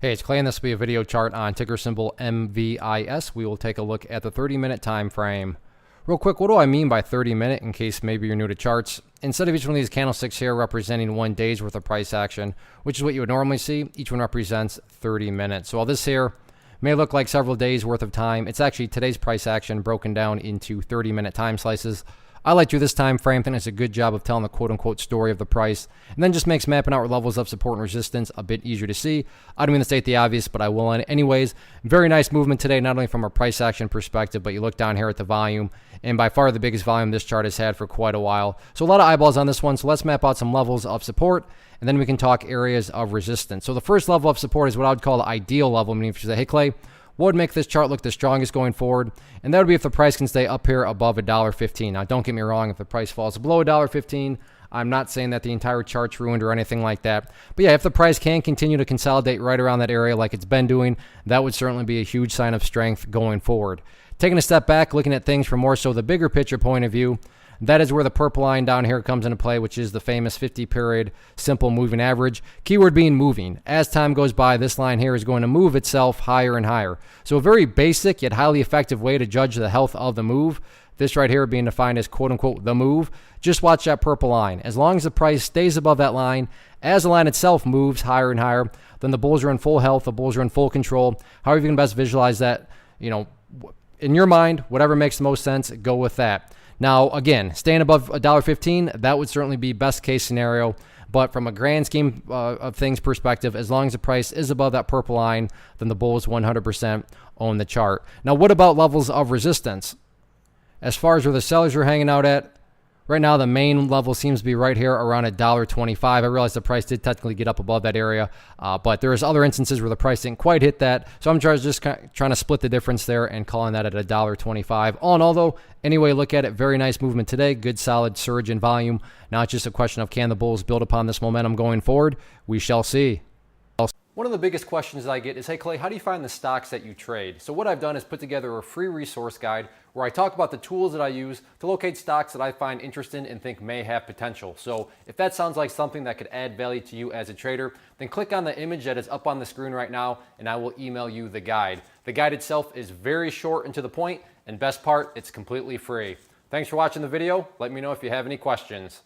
Hey, it's Clay, and this will be a video chart on ticker symbol MVIS. We will take a look at the 30-minute time frame. Real quick, what do I mean by 30-minute in case maybe you're new to charts? Instead of each one of these candlesticks here representing 1 day's worth of price action, which is what you would normally see, each one represents 30 minutes. So while this here may look like several days worth of time, it's actually today's price action broken down into 30-minute time slices. I like to do this time frame. I think it's a good job of telling the quote-unquote story of the price, and then just makes mapping out levels of support and resistance a bit easier to see. I don't mean to state the obvious, but I will anyways. Very nice movement today, not only from a price action perspective, but you look down here at the volume, and by far the biggest volume this chart has had for quite a while. So a lot of eyeballs on this one, so let's map out some levels of support, and then we can talk areas of resistance. So the first level of support is what I would call the ideal level, meaning if you say, hey Clay, what would make this chart look the strongest going forward? And that would be if the price can stay up here above $1.15. Now, don't get me wrong, if the price falls below $1.15, I'm not saying that the entire chart's ruined or anything like that. But yeah, if the price can continue to consolidate right around that area like it's been doing, that would certainly be a huge sign of strength going forward. Taking a step back, looking at things from more so the bigger picture point of view, that is where the purple line down here comes into play, which is the famous 50-period simple moving average. Keyword being moving. As time goes by, this line here is going to move itself higher and higher. So a very basic yet highly effective way to judge the health of the move. This right here being defined as quote-unquote the move. Just watch that purple line. As long as the price stays above that line, as the line itself moves higher and higher, then the bulls are in full health, the bulls are in full control. However you can best visualize that, in your mind, whatever makes the most sense, go with that. Now, again, staying above $1.15, that would certainly be best case scenario. But from a grand scheme of things perspective, as long as the price is above that purple line, then the bulls 100% own the chart. Now, what about levels of resistance? As far as where the sellers are hanging out at, right now the main level seems to be right here around $1.25. I realize the price did technically get up above that area, but there's other instances where the price didn't quite hit that. So I'm just trying to split the difference there and calling that at $1.25. All in all, though, anyway, look at it. Very nice movement today. Good solid surge in volume. Now it's just a question of can the bulls build upon this momentum going forward? We shall see. One of the biggest questions I get is, hey Clay, how do you find the stocks that you trade? So what I've done is put together a free resource guide where I talk about the tools that I use to locate stocks that I find interesting and think may have potential. So if that sounds like something that could add value to you as a trader, then click on the image that is up on the screen right now and I will email you the guide. The guide itself is very short and to the point, and best part, it's completely free. Thanks for watching the video. Let me know if you have any questions.